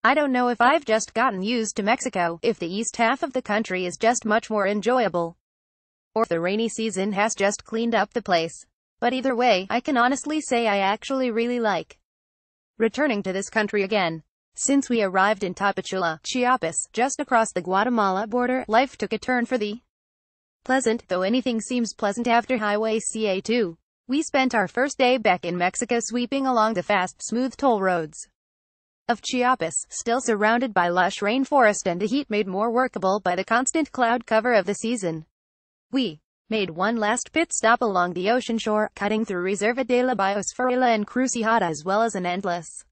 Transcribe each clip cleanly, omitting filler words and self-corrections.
I don't know if I've just gotten used to Mexico, if the east half of the country is just much more enjoyable, or if the rainy season has just cleaned up the place. But either way, I can honestly say I actually really like returning to this country again. Since we arrived in Tapachula, Chiapas, just across the Guatemala border, life took a turn for the pleasant, though anything seems pleasant after Highway CA2. We spent our first day back in Mexico sweeping along the fast, smooth toll roads of Chiapas, still surrounded by lush rainforest and a heat made more workable by the constant cloud cover of the season. We made one last pit stop along the ocean shore, cutting through Reserva de la Biosfera and Crucijada as well as an endless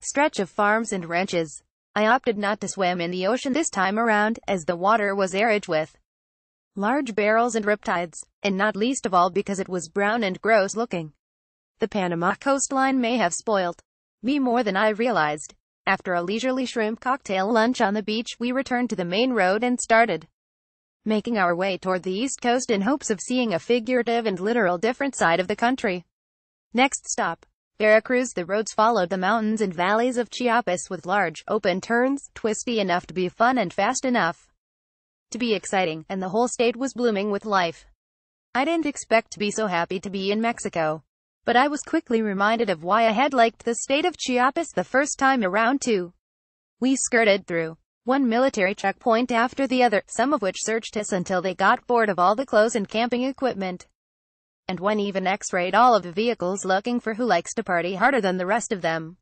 stretch of farms and ranches. I opted not to swim in the ocean this time around, as the water was arid with large barrels and riptides, and not least of all because it was brown and gross looking. The Panama coastline may have spoilt me more than I realized. After a leisurely shrimp cocktail lunch on the beach, we returned to the main road and started making our way toward the east coast in hopes of seeing a figurative and literal different side of the country. Next stop, Veracruz. The roads followed the mountains and valleys of Chiapas with large, open turns, twisty enough to be fun and fast enough to be exciting, and the whole state was blooming with life. I didn't expect to be so happy to be in Mexico, but I was quickly reminded of why I had liked the state of Chiapas the first time around too. We skirted through one military checkpoint after the other, some of which searched us until they got bored of all the clothes and camping equipment, and one even x-rayed all of the vehicles looking for who likes to party harder than the rest of them.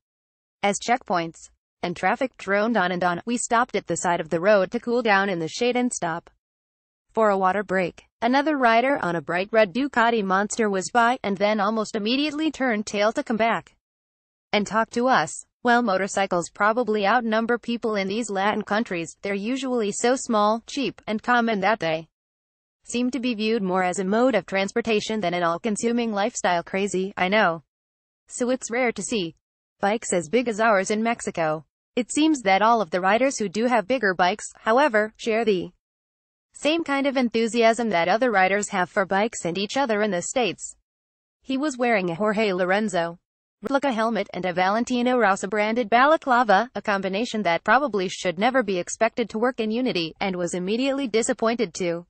As checkpoints and traffic droned on and on, we stopped at the side of the road to cool down in the shade and stop for a water break. Another rider on a bright red Ducati Monster was by, and then almost immediately turned tail to come back and talk to us. Well, motorcycles probably outnumber people in these Latin countries. They're usually so small, cheap, and common that they seem to be viewed more as a mode of transportation than an all-consuming lifestyle. Crazy, I know. So it's rare to see bikes as big as ours in Mexico. It seems that all of the riders who do have bigger bikes, however, share the same kind of enthusiasm that other riders have for bikes and each other in the States. He was wearing a Jorge Lorenzo replica helmet and a Valentino Rossi branded balaclava, a combination that probably should never be expected to work in unity, and was immediately disappointed to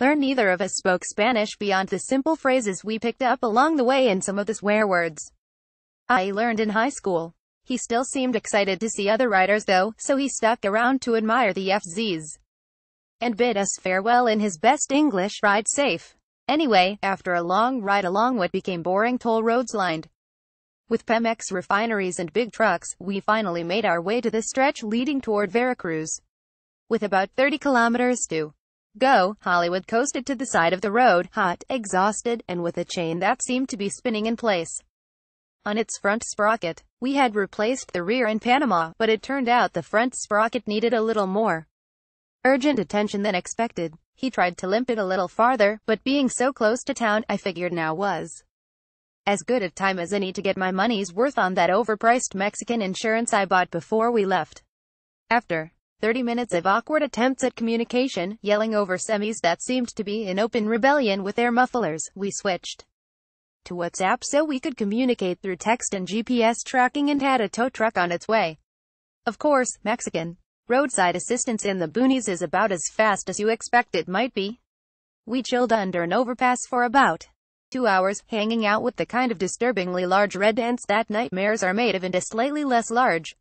learn neither of us spoke Spanish beyond the simple phrases we picked up along the way and some of the swear words I learned in high school. He still seemed excited to see other riders though, so he stuck around to admire the FZs and bid us farewell in his best English, "Ride safe." Anyway, after a long ride along what became boring toll roads lined with Pemex refineries and big trucks, we finally made our way to the stretch leading toward Veracruz. With about 30 kilometers to go, Hollywood coasted to the side of the road, hot, exhausted, and with a chain that seemed to be spinning in place on its front sprocket. We had replaced the rear in Panama, but it turned out the front sprocket needed a little more urgent attention than expected. He tried to limp it a little farther, but being so close to town, I figured now was as good a time as any to get my money's worth on that overpriced Mexican insurance I bought before we left. After 30 minutes of awkward attempts at communication, yelling over semis that seemed to be in open rebellion with their mufflers, we switched to WhatsApp so we could communicate through text and GPS tracking, and had a tow truck on its way. Of course, Mexican roadside assistance in the boonies is about as fast as you expect it might be. We chilled under an overpass for about 2 hours, hanging out with the kind of disturbingly large red ants that nightmares are made of, and a slightly less large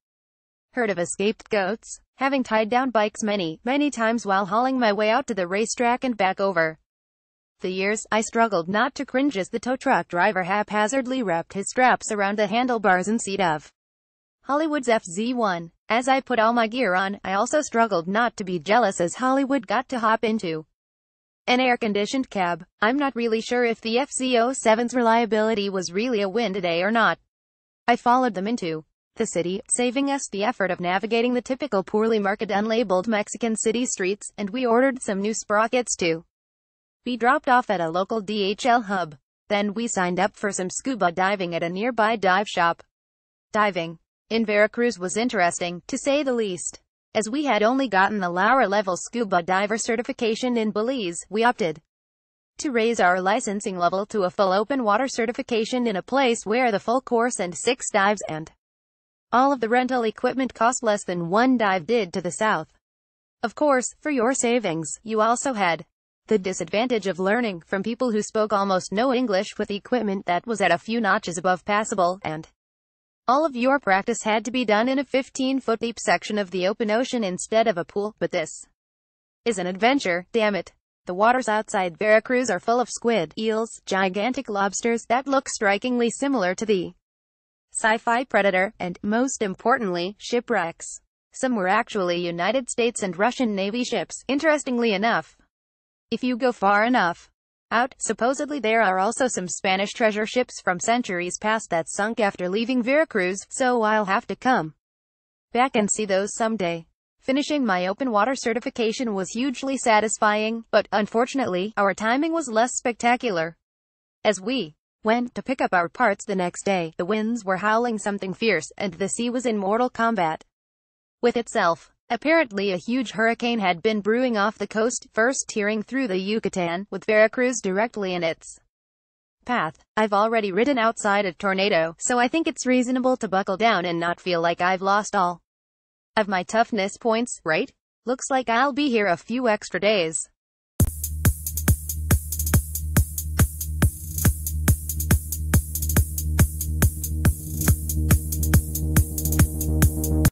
herd of escaped goats. Having tied down bikes many times while hauling my way out to the racetrack and back over the years, I struggled not to cringe as the tow truck driver haphazardly wrapped his straps around the handlebars and seat of Hollywood's FZ1. As I put all my gear on, I also struggled not to be jealous as Hollywood got to hop into an air-conditioned cab. I'm not really sure if the fz-07's reliability was really a win today or not. I followed them into the city, saving us the effort of navigating the typical poorly marked unlabeled Mexican city streets, and we ordered some new sprockets to be dropped off at a local DHL hub. Then we signed up for some scuba diving at a nearby dive shop. Diving in Veracruz was interesting, to say the least. As we had only gotten the lower-level scuba diver certification in Belize, we opted to raise our licensing level to a full open water certification in a place where the full course and 6 dives and All of the rental equipment cost less than one dive did to the south. Of course, for your savings, you also had the disadvantage of learning from people who spoke almost no English with equipment that was at a few notches above passable, and all of your practice had to be done in a 15-foot deep section of the open ocean instead of a pool. But this is an adventure, damn it. The waters outside Veracruz are full of squid, eels, gigantic lobsters that look strikingly similar to the sci-fi Predator, and, most importantly, shipwrecks. Some were actually United States and Russian Navy ships, interestingly enough. If you go far enough out, supposedly there are also some Spanish treasure ships from centuries past that sunk after leaving Veracruz, so I'll have to come back and see those someday. Finishing my open water certification was hugely satisfying, but, unfortunately, our timing was less spectacular. As we went to pick up our parts the next day, the winds were howling something fierce, and the sea was in mortal combat with itself. Apparently a huge hurricane had been brewing off the coast, first tearing through the Yucatan, with Veracruz directly in its path. I've already ridden outside a tornado, so I think it's reasonable to buckle down and not feel like I've lost all of my toughness points, right? Looks like I'll be here a few extra days.